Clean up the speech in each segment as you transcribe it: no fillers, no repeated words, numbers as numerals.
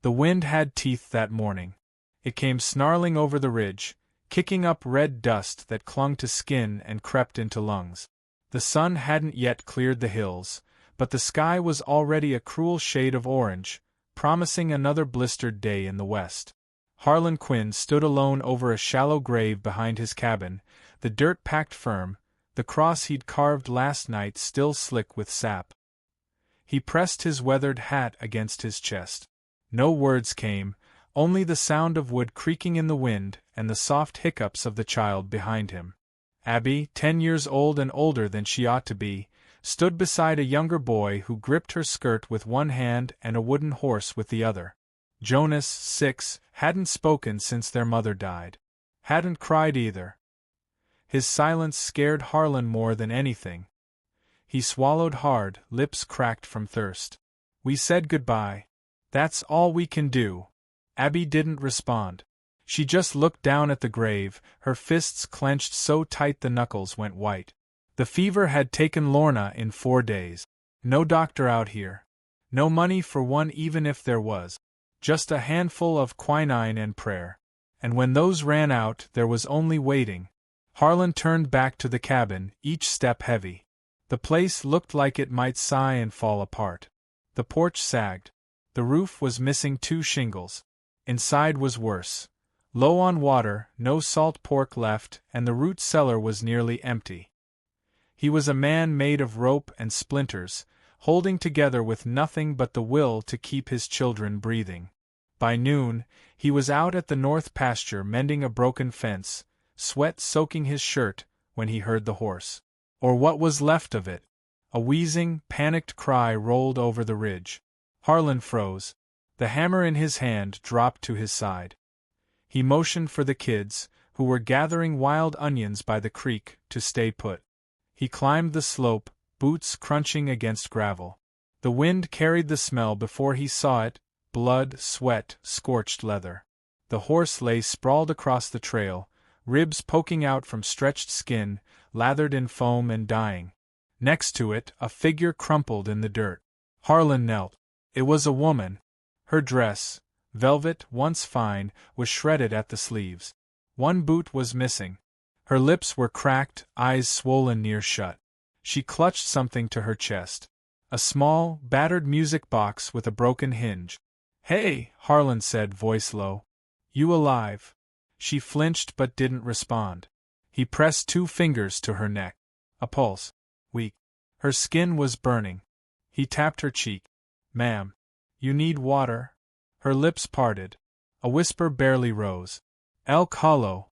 The wind had teeth that morning. It came snarling over the ridge, kicking up red dust that clung to skin and crept into lungs. The sun hadn't yet cleared the hills, but the sky was already a cruel shade of orange, promising another blistered day in the west. Harlan Quinn stood alone over a shallow grave behind his cabin, the dirt packed firm, the cross he'd carved last night still slick with sap. He pressed his weathered hat against his chest. No words came, only the sound of wood creaking in the wind and the soft hiccups of the child behind him. Abby, 10 years old and older than she ought to be, stood beside a younger boy who gripped her skirt with one hand and a wooden horse with the other. Jonas, 6, hadn't spoken since their mother died. Hadn't cried either. His silence scared Harlan more than anything. He swallowed hard, lips cracked from thirst. "We said goodbye. That's all we can do." Abby didn't respond. She just looked down at the grave, her fists clenched so tight the knuckles went white. The fever had taken Lorna in 4 days. No doctor out here. No money for one even if there was. Just a handful of quinine and prayer. And when those ran out, there was only waiting. Harlan turned back to the cabin, each step heavy. The place looked like it might sigh and fall apart. The porch sagged. The roof was missing 2 shingles. Inside was worse. Low on water, no salt pork left, and the root cellar was nearly empty. He was a man made of rope and splinters, holding together with nothing but the will to keep his children breathing. By noon, he was out at the north pasture mending a broken fence, sweat soaking his shirt, when he heard the horse. Or what was left of it. A wheezing, panicked cry rolled over the ridge. Harlan froze. The hammer in his hand dropped to his side. He motioned for the kids, who were gathering wild onions by the creek, to stay put. He climbed the slope, boots crunching against gravel. The wind carried the smell before he saw it, blood, sweat, scorched leather. The horse lay sprawled across the trail, ribs poking out from stretched skin, lathered in foam and dying. Next to it, a figure crumpled in the dirt. Harlan knelt. It was a woman. Her dress, velvet once fine, was shredded at the sleeves. One boot was missing. Her lips were cracked, eyes swollen near shut. She clutched something to her chest. A small, battered music box with a broken hinge. "Hey," Harlan said, voice low. "You alive?" She flinched but didn't respond. He pressed 2 fingers to her neck. A pulse. Weak. Her skin was burning. He tapped her cheek. "Ma'am. You need water?" Her lips parted. A whisper barely rose. "Elk Hollow."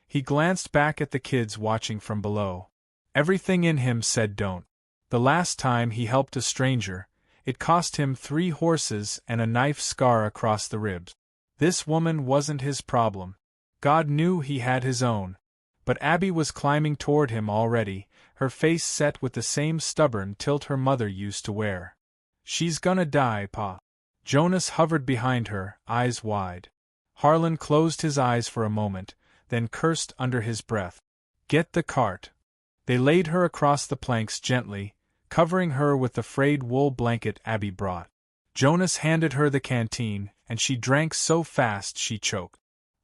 He glanced back at the kids watching from below. Everything in him said don't. The last time he helped a stranger, it cost him 3 horses and a knife scar across the ribs. This woman wasn't his problem. God knew he had his own. But Abby was climbing toward him already, her face set with the same stubborn tilt her mother used to wear. "She's gonna die, Pa." Jonas hovered behind her, eyes wide. Harlan closed his eyes for a moment, then cursed under his breath. "Get the cart." They laid her across the planks gently, covering her with the frayed wool blanket Abby brought. Jonas handed her the canteen, and she drank so fast she choked.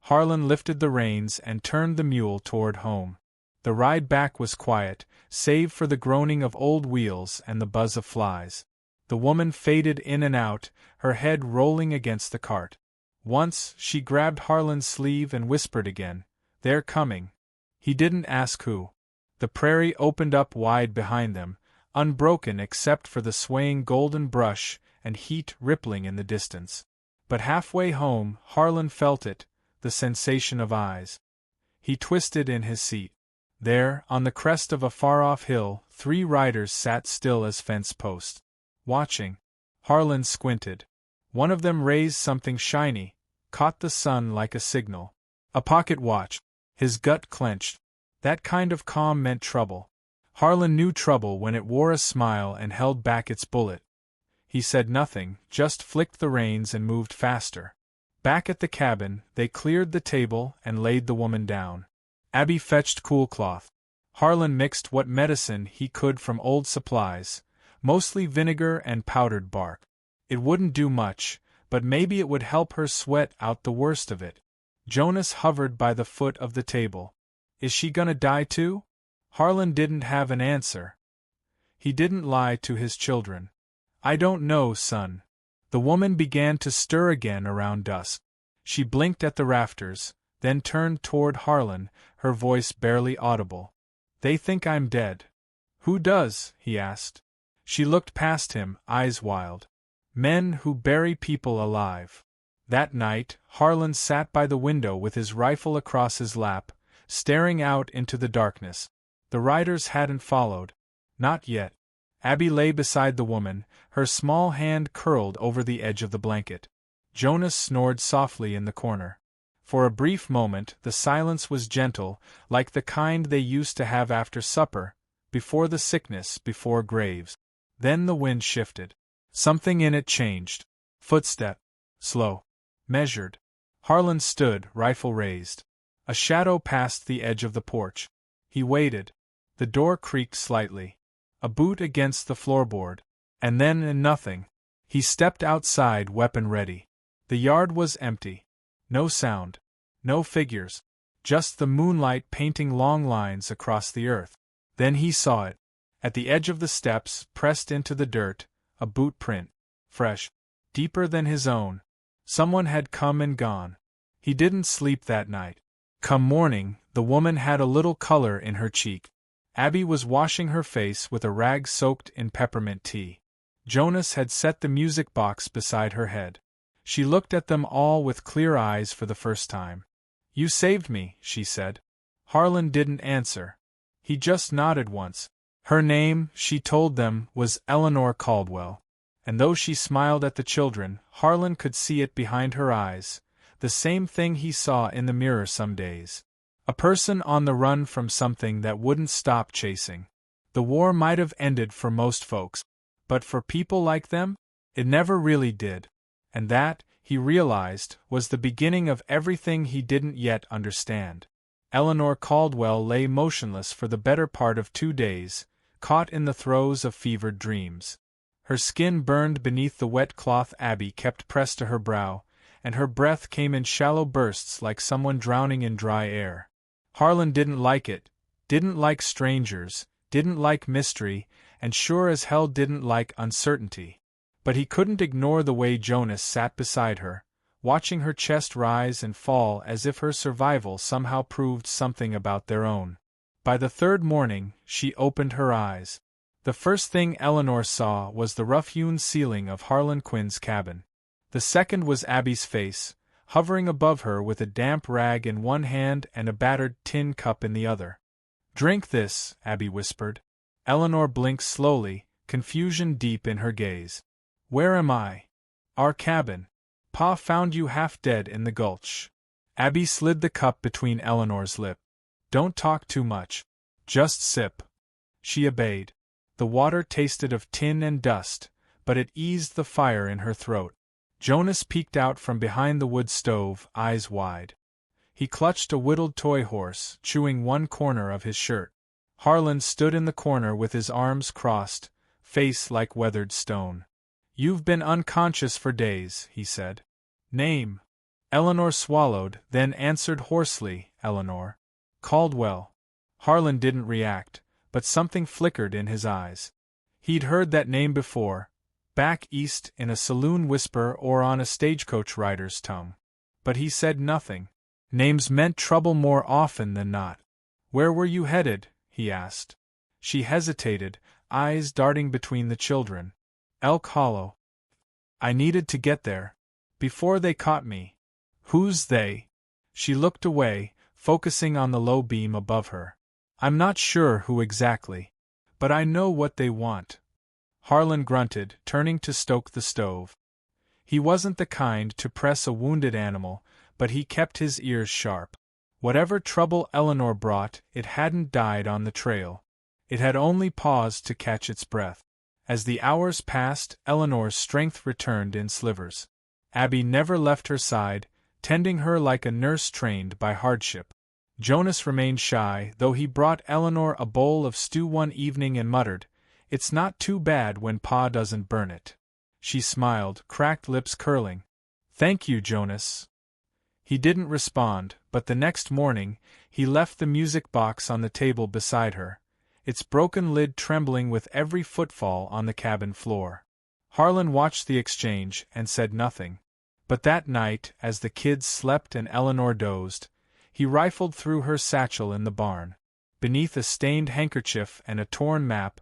Harlan lifted the reins and turned the mule toward home. The ride back was quiet, save for the groaning of old wheels and the buzz of flies. The woman faded in and out, her head rolling against the cart. Once, she grabbed Harlan's sleeve and whispered again, "They're coming." He didn't ask who. The prairie opened up wide behind them, unbroken except for the swaying golden brush and heat rippling in the distance. But halfway home, Harlan felt it, the sensation of eyes. He twisted in his seat. There, on the crest of a far-off hill, 3 riders sat still as fence posts. Watching. Harlan squinted. One of them raised something shiny, caught the sun like a signal. A pocket watch. His gut clenched. That kind of calm meant trouble. Harlan knew trouble when it wore a smile and held back its bullet. He said nothing, just flicked the reins and moved faster. Back at the cabin, they cleared the table and laid the woman down. Abby fetched cool cloth. Harlan mixed what medicine he could from old supplies, mostly vinegar and powdered bark. It wouldn't do much, but maybe it would help her sweat out the worst of it. Jonas hovered by the foot of the table. Is she gonna die too? Harlan didn't have an answer. He didn't lie to his children. I don't know, son. The woman began to stir again around dusk. She blinked at the rafters, then turned toward Harlan, her voice barely audible. They think I'm dead. Who does? He asked. She looked past him, eyes wild. Men who bury people alive. That night, Harlan sat by the window with his rifle across his lap, staring out into the darkness. The riders hadn't followed. Not yet. Abby lay beside the woman, her small hand curled over the edge of the blanket. Jonas snored softly in the corner. For a brief moment, the silence was gentle, like the kind they used to have after supper, before the sickness, before graves. Then the wind shifted. Something in it changed. Footstep. Slow. Measured. Harlan stood, rifle raised. A shadow passed the edge of the porch. He waited. The door creaked slightly. A boot against the floorboard. And then nothing. He stepped outside, weapon ready. The yard was empty. No sound. No figures. Just the moonlight painting long lines across the earth. Then he saw it. At the edge of the steps, pressed into the dirt, a boot print. Fresh. Deeper than his own. Someone had come and gone. He didn't sleep that night. Come morning, the woman had a little color in her cheek. Abby was washing her face with a rag soaked in peppermint tea. Jonas had set the music box beside her head. She looked at them all with clear eyes for the first time. You saved me, she said. Harlan didn't answer. He just nodded once. Her name, she told them, was Eleanor Caldwell. And though she smiled at the children, Harlan could see it behind her eyes, the same thing he saw in the mirror some days. A person on the run from something that wouldn't stop chasing. The war might have ended for most folks, but for people like them, it never really did. And that, he realized, was the beginning of everything he didn't yet understand. Eleanor Caldwell lay motionless for the better part of 2 days, caught in the throes of fevered dreams. Her skin burned beneath the wet cloth Abby kept pressed to her brow, and her breath came in shallow bursts like someone drowning in dry air. Harlan didn't like it, didn't like strangers, didn't like mystery, and sure as hell didn't like uncertainty. But he couldn't ignore the way Jonas sat beside her, watching her chest rise and fall as if her survival somehow proved something about their own. By the third morning, she opened her eyes. The first thing Eleanor saw was the rough-hewn ceiling of Harlan Quinn's cabin. The second was Abby's face, hovering above her with a damp rag in one hand and a battered tin cup in the other. Drink this, Abby whispered. Eleanor blinked slowly, confusion deep in her gaze. Where am I? Our cabin. Pa found you half dead in the gulch. Abby slid the cup between Eleanor's lips. Don't talk too much. Just sip. She obeyed. The water tasted of tin and dust, but it eased the fire in her throat. Jonas peeked out from behind the wood stove, eyes wide. He clutched a whittled toy horse, chewing one corner of his shirt. Harlan stood in the corner with his arms crossed, face like weathered stone. You've been unconscious for days, he said. Name? Eleanor swallowed, then answered hoarsely, Eleanor. Caldwell. Harlan didn't react, but something flickered in his eyes. He'd heard that name before, back east in a saloon whisper or on a stagecoach rider's tongue. But he said nothing. Names meant trouble more often than not. Where were you headed? He asked. She hesitated, eyes darting between the children. Elk Hollow. I needed to get there. Before they caught me. Who's they? She looked away, focusing on the low beam above her. I'm not sure who exactly. But I know what they want. Harlan grunted, turning to stoke the stove. He wasn't the kind to press a wounded animal, but he kept his ears sharp. Whatever trouble Eleanor brought, it hadn't died on the trail. It had only paused to catch its breath. As the hours passed, Eleanor's strength returned in slivers. Abby never left her side, tending her like a nurse trained by hardship. Jonas remained shy, though he brought Eleanor a bowl of stew one evening and muttered, "It's not too bad when Pa doesn't burn it." She smiled, cracked lips curling. Thank you, Jonas. He didn't respond, but the next morning, he left the music box on the table beside her, its broken lid trembling with every footfall on the cabin floor. Harlan watched the exchange and said nothing. But that night, as the kids slept and Eleanor dozed, he rifled through her satchel in the barn. Beneath a stained handkerchief and a torn map,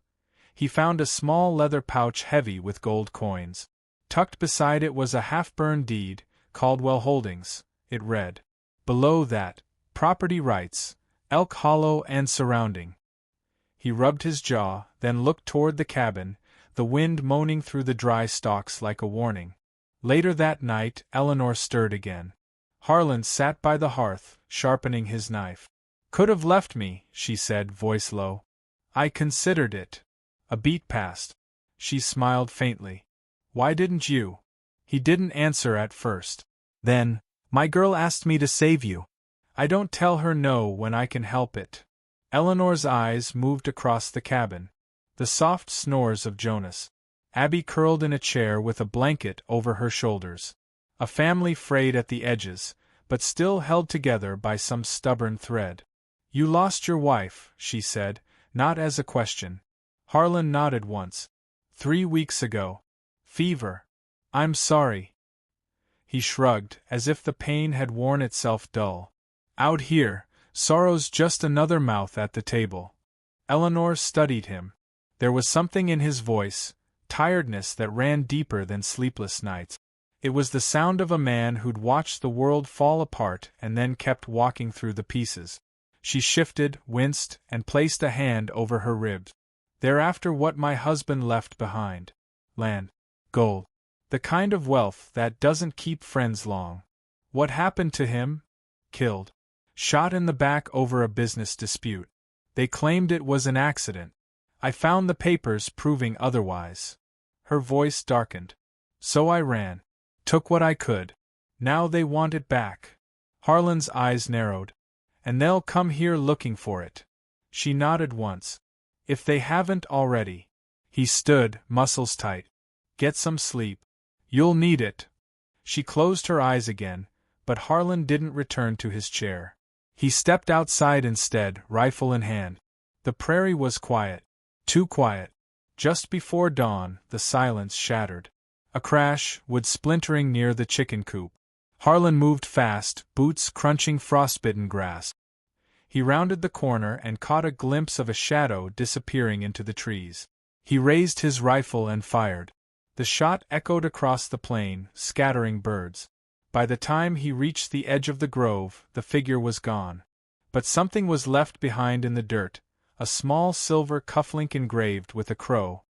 he found a small leather pouch heavy with gold coins. Tucked beside it was a half-burned deed, Caldwell Holdings, it read. Below that, property rights, Elk Hollow and surrounding. He rubbed his jaw, then looked toward the cabin, the wind moaning through the dry stalks like a warning. Later that night, Eleanor stirred again. Harlan sat by the hearth, sharpening his knife. Could have left me, she said, voice low. I considered it. A beat passed. She smiled faintly. Why didn't you? He didn't answer at first. Then, my girl asked me to save you. I don't tell her no when I can help it. Eleanor's eyes moved across the cabin. The soft snores of Jonas. Abby curled in a chair with a blanket over her shoulders. A family frayed at the edges, but still held together by some stubborn thread. You lost your wife, she said, not as a question. Harlan nodded once. 3 weeks ago. Fever. I'm sorry. He shrugged, as if the pain had worn itself dull. Out here, sorrow's just another mouth at the table. Eleanor studied him. There was something in his voice, tiredness that ran deeper than sleepless nights. It was the sound of a man who'd watched the world fall apart and then kept walking through the pieces. She shifted, winced, and placed a hand over her ribs. They're after what my husband left behind. Land. Gold. The kind of wealth that doesn't keep friends long. What happened to him? Killed. Shot in the back over a business dispute. They claimed it was an accident. I found the papers proving otherwise. Her voice darkened. So I ran. Took what I could. Now they want it back. Harlan's eyes narrowed. And they'll come here looking for it. She nodded once. If they haven't already. He stood, muscles tight. Get some sleep. You'll need it. She closed her eyes again, but Harlan didn't return to his chair. He stepped outside instead, rifle in hand. The prairie was quiet. Too quiet. Just before dawn, the silence shattered. A crash, wood splintering near the chicken coop. Harlan moved fast, boots crunching frostbitten grass. He rounded the corner and caught a glimpse of a shadow disappearing into the trees. He raised his rifle and fired. The shot echoed across the plain, scattering birds. By the time he reached the edge of the grove, the figure was gone. But something was left behind in the dirt, a small silver cufflink engraved with a crow.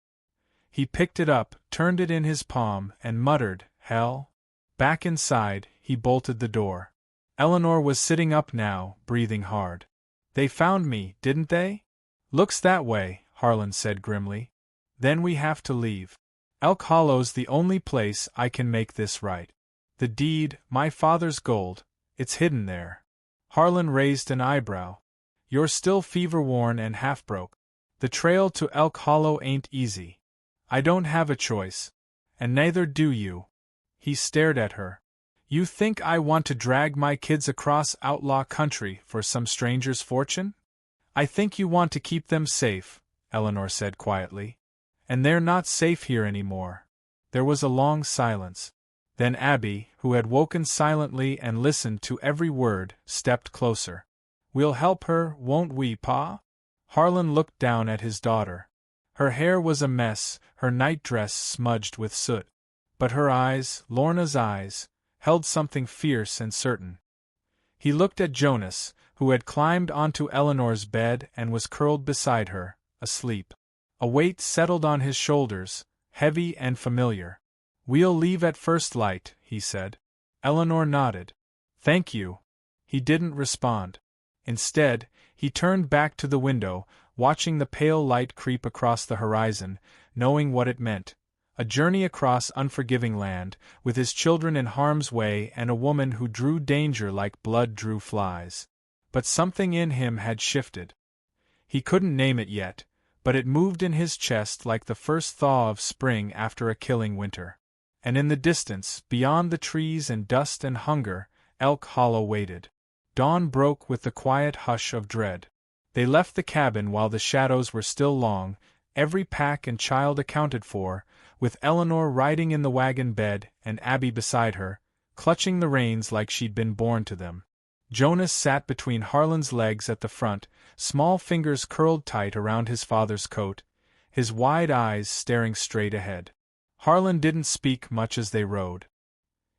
He picked it up, turned it in his palm, and muttered, "Hell." Back inside, he bolted the door. Eleanor was sitting up now, breathing hard. They found me, didn't they? Looks that way, Harlan said grimly. Then we have to leave. Elk Hollow's the only place I can make this right. The deed, my father's gold, it's hidden there. Harlan raised an eyebrow. You're still fever-worn and half-broke. The trail to Elk Hollow ain't easy. I don't have a choice. And neither do you. He stared at her. You think I want to drag my kids across outlaw country for some stranger's fortune? I think you want to keep them safe, Eleanor said quietly. And they're not safe here anymore. There was a long silence. Then Abby, who had woken silently and listened to every word, stepped closer. We'll help her, won't we, Pa? Harlan looked down at his daughter. Her hair was a mess, her nightdress smudged with soot. But her eyes, Lorna's eyes, held something fierce and certain. He looked at Jonas, who had climbed onto Eleanor's bed and was curled beside her, asleep. A weight settled on his shoulders, heavy and familiar. We'll leave at first light, he said. Eleanor nodded. Thank you. He didn't respond. Instead, he turned back to the window, watching the pale light creep across the horizon, knowing what it meant. A journey across unforgiving land, with his children in harm's way and a woman who drew danger like blood drew flies. But something in him had shifted. He couldn't name it yet, but it moved in his chest like the first thaw of spring after a killing winter. and in the distance, beyond the trees and dust and hunger, Elk Hollow waited. Dawn broke with the quiet hush of dread. They left the cabin while the shadows were still long, every pack and child accounted for, with Eleanor riding in the wagon bed and Abby beside her, clutching the reins like she'd been born to them. Jonas sat between Harlan's legs at the front, small fingers curled tight around his father's coat, his wide eyes staring straight ahead. Harlan didn't speak much as they rode.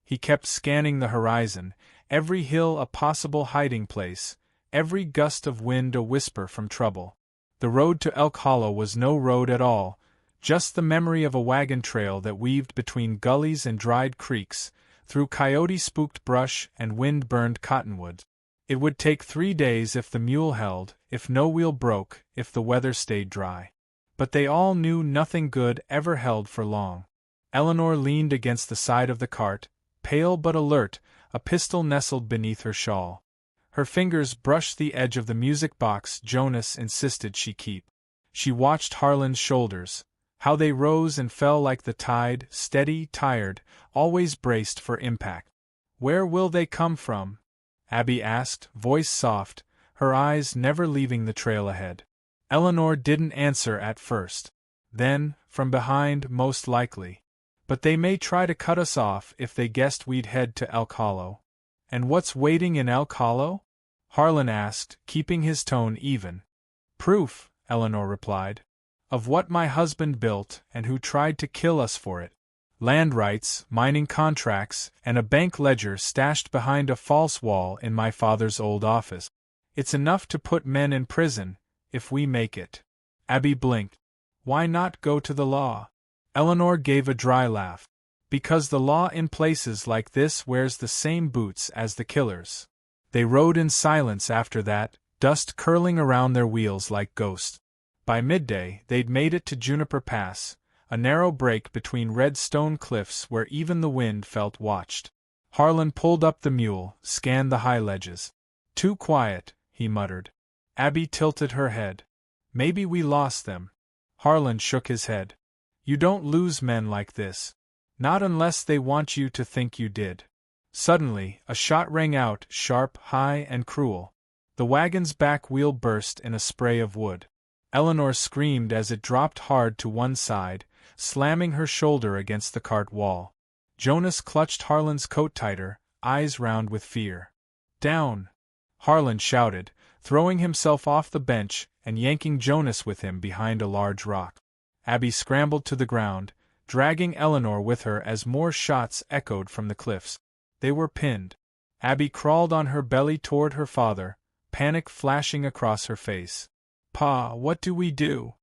He kept scanning the horizon, every hill a possible hiding place, every gust of wind a whisper from trouble. The road to Elk Hollow was no road at all, just the memory of a wagon trail that weaved between gullies and dried creeks, through coyote-spooked brush and wind-burned cottonwoods. It would take 3 days if the mule held, if no wheel broke, if the weather stayed dry. But they all knew nothing good ever held for long. Eleanor leaned against the side of the cart, pale but alert, a pistol nestled beneath her shawl. Her fingers brushed the edge of the music box Jonas insisted she keep. She watched Harlan's shoulders, how they rose and fell like the tide, steady, tired, always braced for impact. "Where will they come from?" Abby asked, voice soft, her eyes never leaving the trail ahead. Eleanor didn't answer at first. Then, from behind, most likely. "But they may try to cut us off if they guessed we'd head to Elk Hollow." "And what's waiting in Elk Hollow?" Harlan asked, keeping his tone even. "Proof," Eleanor replied, "of what my husband built and who tried to kill us for it. Land rights, mining contracts, and a bank ledger stashed behind a false wall in my father's old office. It's enough to put men in prison, if we make it." Abby blinked. "Why not go to the law?" Eleanor gave a dry laugh. "Because the law in places like this wears the same boots as the killers." They rode in silence after that, dust curling around their wheels like ghosts. By midday, they'd made it to Juniper Pass, a narrow break between red stone cliffs where even the wind felt watched. Harlan pulled up the mule, scanned the high ledges. "Too quiet," he muttered. Abby tilted her head. "Maybe we lost them." Harlan shook his head. "You don't lose men like this. Not unless they want you to think you did." Suddenly, a shot rang out, sharp, high, and cruel. The wagon's back wheel burst in a spray of wood. Eleanor screamed as it dropped hard to one side, slamming her shoulder against the cart wall. Jonas clutched Harlan's coat tighter, eyes round with fear. "Down!" Harlan shouted, throwing himself off the bench and yanking Jonas with him behind a large rock. Abby scrambled to the ground, dragging Eleanor with her as more shots echoed from the cliffs. They were pinned. Abby crawled on her belly toward her father, panic flashing across her face. "Pa, what do we do?"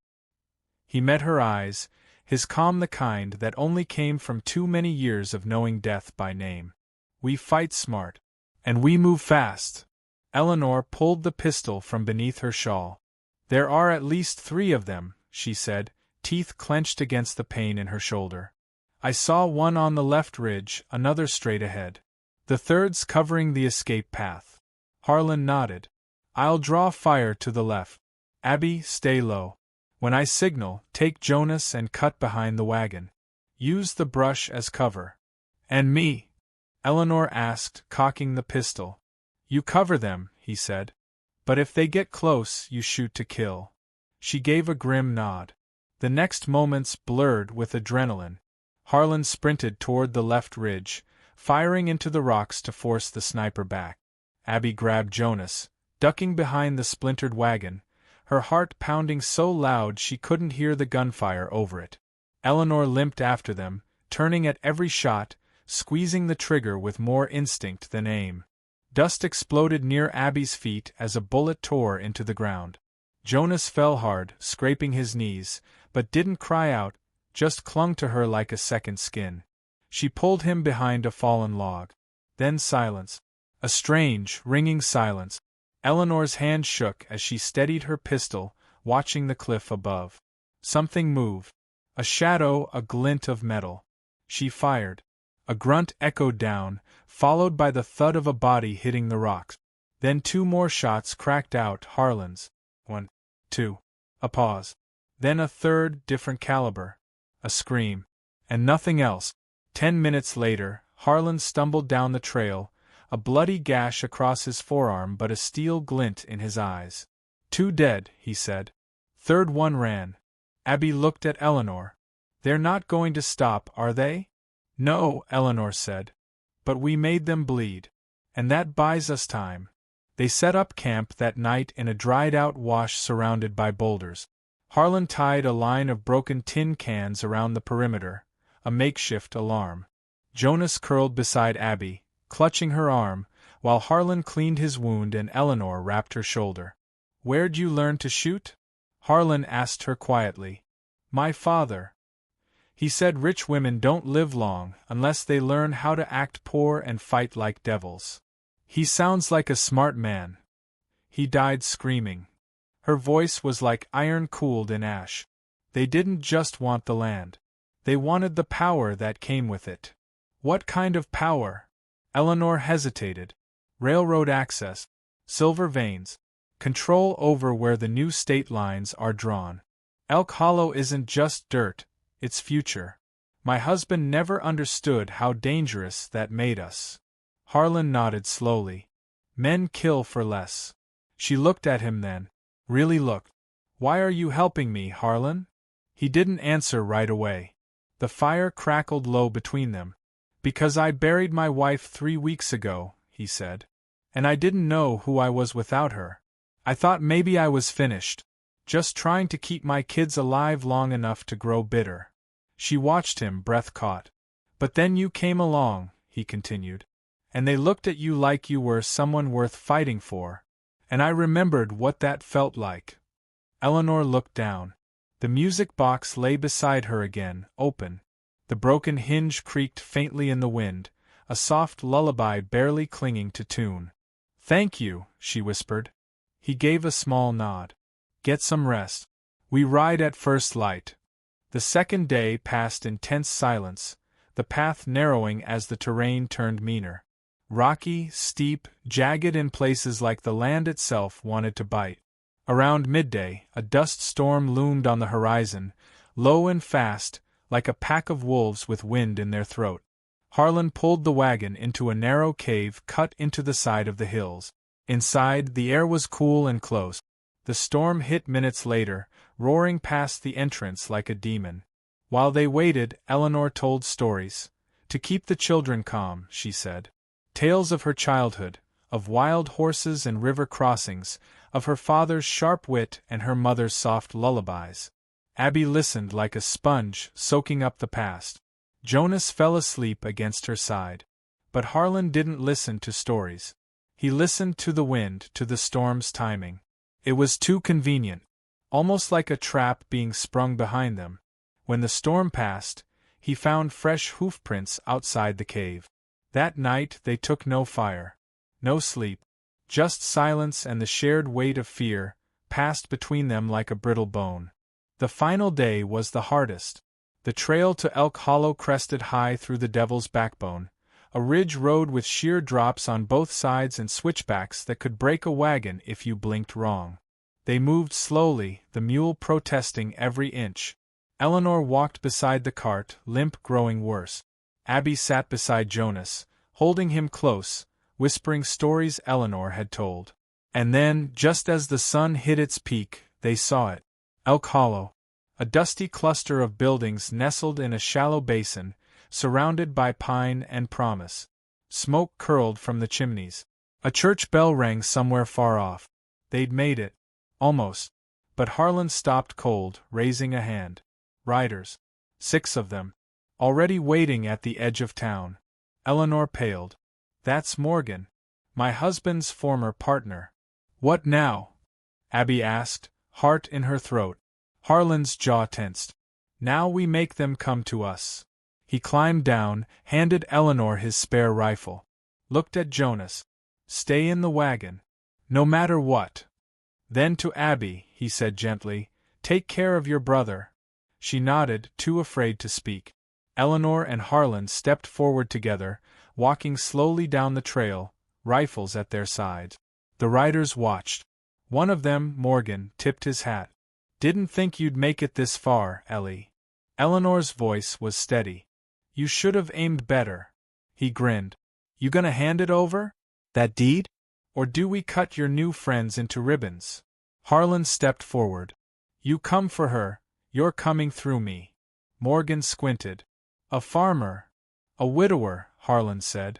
He met her eyes, his calm the kind that only came from too many years of knowing death by name. "We fight smart. And we move fast." Eleanor pulled the pistol from beneath her shawl. "There are at least 3 of them," she said, teeth clenched against the pain in her shoulder. "I saw one on the left ridge, another straight ahead. The third's covering the escape path." Harlan nodded. "I'll draw fire to the left. Abby, stay low. When I signal, take Jonas and cut behind the wagon. Use the brush as cover." "And me?" Eleanor asked, cocking the pistol. "You cover them," he said. "But if they get close, you shoot to kill." She gave a grim nod. The next moments blurred with adrenaline. Harlan sprinted toward the left ridge, firing into the rocks to force the sniper back. Abby grabbed Jonas, ducking behind the splintered wagon, her heart pounding so loud she couldn't hear the gunfire over it. Eleanor limped after them, turning at every shot, squeezing the trigger with more instinct than aim. Dust exploded near Abby's feet as a bullet tore into the ground. Jonas fell hard, scraping his knees, but didn't cry out, just clung to her like a second skin. She pulled him behind a fallen log. Then silence. A strange, ringing silence. Eleanor's hand shook as she steadied her pistol, watching the cliff above. Something moved. A shadow, a glint of metal. She fired. A grunt echoed down, followed by the thud of a body hitting the rocks. Then 2 more shots cracked out, Harlan's. 1, 2. A pause. Then a third, different caliber. A scream. And nothing else. 10 minutes later, Harlan stumbled down the trail, a bloody gash across his forearm but a steel glint in his eyes. "Two dead," he said. "Third one ran." Abby looked at Eleanor. "They're not going to stop, are they?" "No," Eleanor said. "But we made them bleed. And that buys us time." They set up camp that night in a dried-out wash surrounded by boulders. Harlan tied a line of broken tin cans around the perimeter, a makeshift alarm. Jonas curled beside Abby, clutching her arm, while Harlan cleaned his wound and Eleanor wrapped her shoulder. "Where'd you learn to shoot?" Harlan asked her quietly. "My father. He said rich women don't live long unless they learn how to act poor and fight like devils. He sounds like a smart man. He died screaming." Her voice was like iron cooled in ash. "They didn't just want the land. They wanted the power that came with it." "What kind of power?" Eleanor hesitated. "Railroad access, silver veins, control over where the new state lines are drawn. Elk Hollow isn't just dirt, it's future. My husband never understood how dangerous that made us." Harlan nodded slowly. "Men kill for less." She looked at him then. Really looked. "Why are you helping me, Harlan?" He didn't answer right away. The fire crackled low between them. "Because I buried my wife 3 weeks ago," he said. "And I didn't know who I was without her. I thought maybe I was finished. Just trying to keep my kids alive long enough to grow bitter." She watched him, breath caught. "But then you came along," he continued. "And they looked at you like you were someone worth fighting for. And I remembered what that felt like." Eleanor looked down. The music box lay beside her again, open. The broken hinge creaked faintly in the wind, a soft lullaby barely clinging to tune. "Thank you," she whispered. He gave a small nod. "Get some rest. We ride at first light." The second day passed in tense silence, the path narrowing as the terrain turned meaner. Rocky, steep, jagged in places like the land itself wanted to bite. Around midday, a dust storm loomed on the horizon, low and fast, like a pack of wolves with wind in their throat. Harlan pulled the wagon into a narrow cave cut into the side of the hills. Inside, the air was cool and close. The storm hit minutes later, roaring past the entrance like a demon. While they waited, Eleanor told stories. To keep the children calm, she said. Tales of her childhood, of wild horses and river crossings, of her father's sharp wit and her mother's soft lullabies. Abby listened like a sponge, soaking up the past. Jonas fell asleep against her side. But Harlan didn't listen to stories. He listened to the wind, to the storm's timing. It was too convenient, almost like a trap being sprung behind them. When the storm passed, he found fresh hoofprints outside the cave. That night they took no fire, no sleep, just silence, and the shared weight of fear passed between them like a brittle bone. The final day was the hardest. The trail to Elk Hollow crested high through the Devil's Backbone, a ridge road with sheer drops on both sides and switchbacks that could break a wagon if you blinked wrong. They moved slowly, the mule protesting every inch. Eleanor walked beside the cart, limp growing worse. Abby sat beside Jonas, holding him close, whispering stories Eleanor had told. And then, just as the sun hit its peak, they saw it. Elk Hollow. A dusty cluster of buildings nestled in a shallow basin, surrounded by pine and promise. Smoke curled from the chimneys. A church bell rang somewhere far off. They'd made it. Almost. But Harlan stopped cold, raising a hand. Riders. 6 of them. Already waiting at the edge of town. Eleanor paled. "That's Morgan. My husband's former partner." "What now?" Abby asked, heart in her throat. Harlan's jaw tensed. "Now we make them come to us." He climbed down, handed Eleanor his spare rifle. Looked at Jonas. "Stay in the wagon. No matter what." Then to Abby, he said gently, "Take care of your brother." She nodded, too afraid to speak. Eleanor and Harlan stepped forward together, walking slowly down the trail, rifles at their sides. The riders watched. One of them, Morgan, tipped his hat. "Didn't think you'd make it this far, Ellie." Eleanor's voice was steady. You should have aimed better. He grinned. You gonna hand it over? That deed? Or do we cut your new friends into ribbons? Harlan stepped forward. You come for her, you're coming through me. Morgan squinted. A farmer. A widower, Harlan said.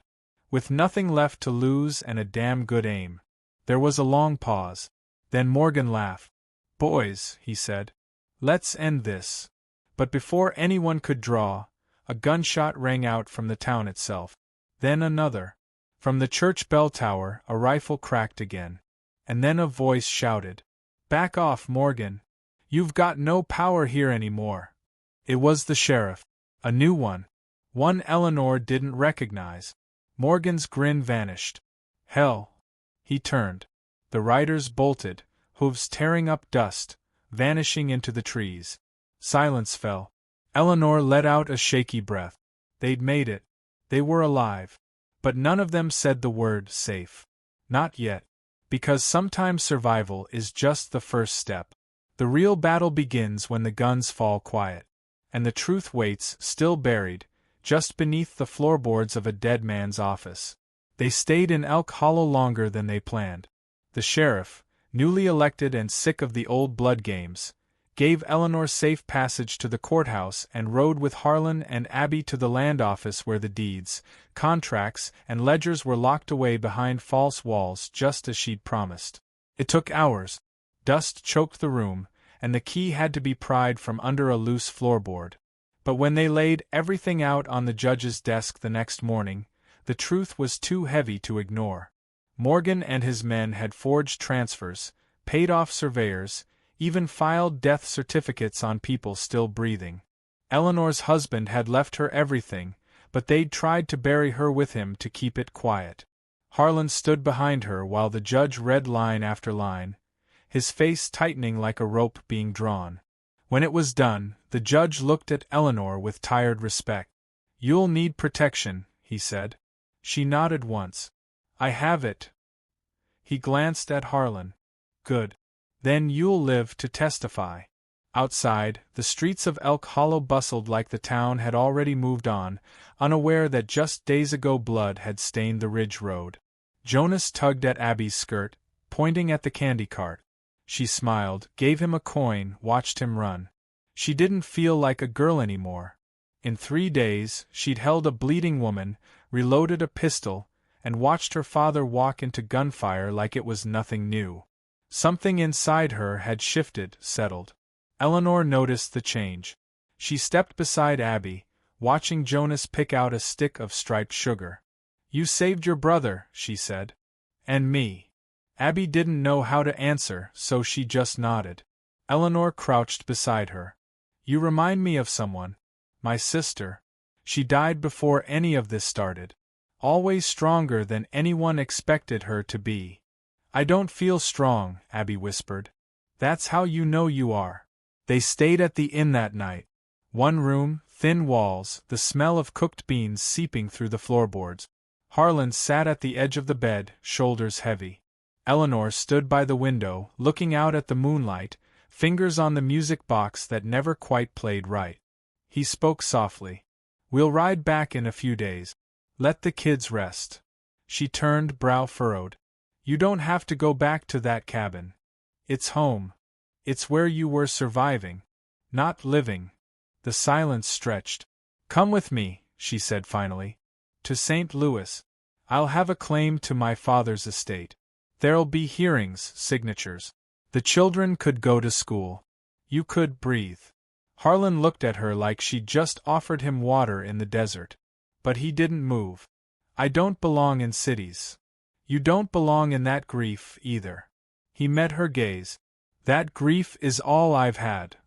With nothing left to lose and a damn good aim. There was a long pause. Then Morgan laughed. Boys, he said. Let's end this. But before anyone could draw, a gunshot rang out from the town itself. Then another. From the church bell tower, a rifle cracked again. And then a voice shouted. Back off, Morgan. You've got no power here anymore. It was the sheriff. A new one. One Eleanor didn't recognize. Morgan's grin vanished. Hell. He turned. The riders bolted, hooves tearing up dust, vanishing into the trees. Silence fell. Eleanor let out a shaky breath. They'd made it. They were alive. But none of them said the word safe. Not yet. Because sometimes survival is just the first step. The real battle begins when the guns fall quiet. And the truth waits, still buried, just beneath the floorboards of a dead man's office. They stayed in Elk Hollow longer than they planned. The sheriff, newly elected and sick of the old blood games, gave Eleanor safe passage to the courthouse and rode with Harlan and Abby to the land office where the deeds, contracts, and ledgers were locked away behind false walls just as she'd promised. It took hours. Dust choked the room, and the key had to be pried from under a loose floorboard. But when they laid everything out on the judge's desk the next morning, the truth was too heavy to ignore. Morgan and his men had forged transfers, paid off surveyors, even filed death certificates on people still breathing. Eleanor's husband had left her everything, but they'd tried to bury her with him to keep it quiet. Harlan stood behind her while the judge read line after line, his face tightening like a rope being drawn. When it was done, the judge looked at Eleanor with tired respect. You'll need protection, he said. She nodded once. I have it. He glanced at Harlan. Good. Then you'll live to testify. Outside, the streets of Elk Hollow bustled like the town had already moved on, unaware that just days ago blood had stained the ridge road. Jonas tugged at Abby's skirt, pointing at the candy cart. She smiled, gave him a coin, watched him run. She didn't feel like a girl anymore. In 3 days, she'd held a bleeding woman, reloaded a pistol, and watched her father walk into gunfire like it was nothing new. Something inside her had shifted, settled. Eleanor noticed the change. She stepped beside Abby, watching Jonas pick out a stick of striped sugar. You saved your brother, she said. And me. Abby didn't know how to answer, so she just nodded. Eleanor crouched beside her. You remind me of someone. My sister. She died before any of this started. Always stronger than anyone expected her to be. I don't feel strong, Abby whispered. That's how you know you are. They stayed at the inn that night. One room, thin walls, the smell of cooked beans seeping through the floorboards. Harlan sat at the edge of the bed, shoulders heavy. Eleanor stood by the window, looking out at the moonlight, fingers on the music box that never quite played right. He spoke softly. We'll ride back in a few days. Let the kids rest. She turned, brow furrowed. You don't have to go back to that cabin. It's home. It's where you were surviving. Not living. The silence stretched. Come with me, she said finally. To St. Louis. I'll have a claim to my father's estate. There'll be hearings, signatures. The children could go to school. You could breathe. Harlan looked at her like she'd just offered him water in the desert. But he didn't move. I don't belong in cities. You don't belong in that grief, either. He met her gaze. That grief is all I've had.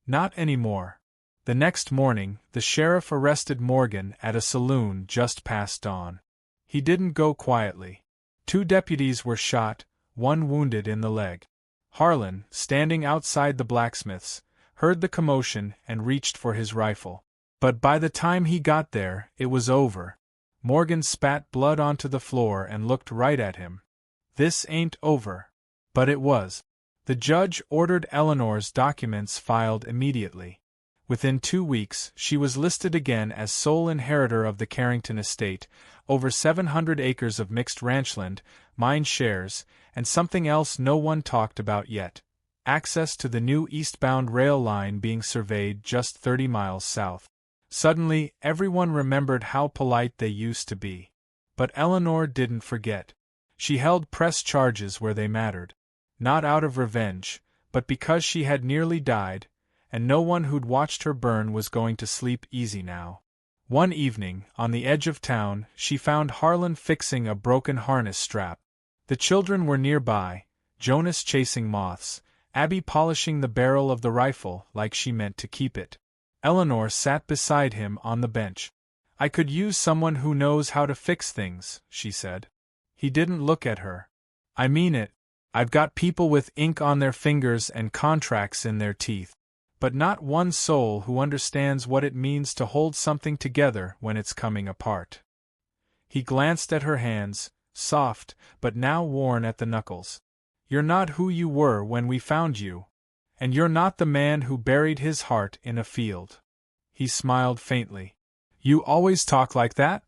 Not anymore. The next morning, the sheriff arrested Morgan at a saloon just past dawn. He didn't go quietly. 2 deputies were shot, 1 wounded in the leg. Harlan, standing outside the blacksmith's, heard the commotion and reached for his rifle. But by the time he got there, it was over. Morgan spat blood onto the floor and looked right at him. This ain't over. But it was. The judge ordered Eleanor's documents filed immediately. Within 2 weeks, she was listed again as sole inheritor of the Carrington estate, over 700 acres of mixed ranchland, mine shares, and something else no one talked about yet: access to the new eastbound rail line being surveyed just 30 miles south. Suddenly, everyone remembered how polite they used to be. But Eleanor didn't forget. She held press charges where they mattered. Not out of revenge, but because she had nearly died, and no one who'd watched her burn was going to sleep easy now. One evening, on the edge of town, she found Harlan fixing a broken harness strap. The children were nearby, Jonas chasing moths, Abby polishing the barrel of the rifle like she meant to keep it. Eleanor sat beside him on the bench. "I could use someone who knows how to fix things," she said. He didn't look at her. "I mean it. I've got people with ink on their fingers and contracts in their teeth. But not one soul who understands what it means to hold something together when it's coming apart." He glanced at her hands, soft, but now worn at the knuckles. "You're not who you were when we found you. And you're not the man who buried his heart in a field." He smiled faintly. "You always talk like that?"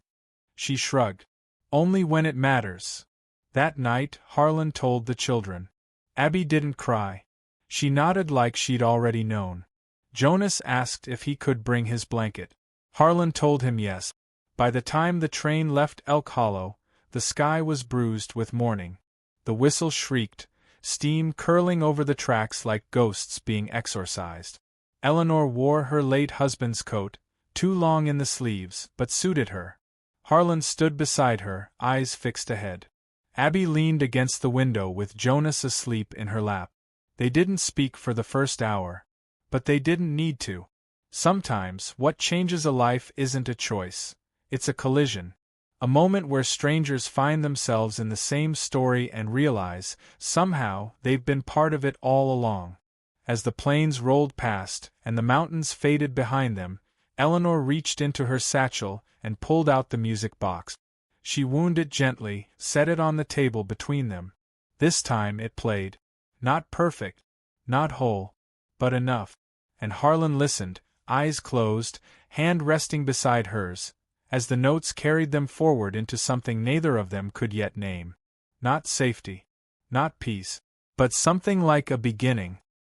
She shrugged. "Only when it matters." That night, Harlan told the children. Abby didn't cry. She nodded like she'd already known. Jonas asked if he could bring his blanket. Harlan told him yes. By the time the train left Elk Hollow, the sky was bruised with mourning. The whistle shrieked, steam curling over the tracks like ghosts being exorcised. Eleanor wore her late husband's coat, too long in the sleeves, but suited her. Harlan stood beside her, eyes fixed ahead. Abby leaned against the window with Jonas asleep in her lap. They didn't speak for the first hour. But they didn't need to. Sometimes, what changes a life isn't a choice. It's a collision. A moment where strangers find themselves in the same story and realize, somehow, they've been part of it all along. As the planes rolled past, and the mountains faded behind them, Eleanor reached into her satchel and pulled out the music box. She wound it gently, set it on the table between them. This time it played. Not perfect, not whole, but enough. And Harlan listened, eyes closed, hand resting beside hers, as the notes carried them forward into something neither of them could yet name. Not safety, not peace, but something like a beginning,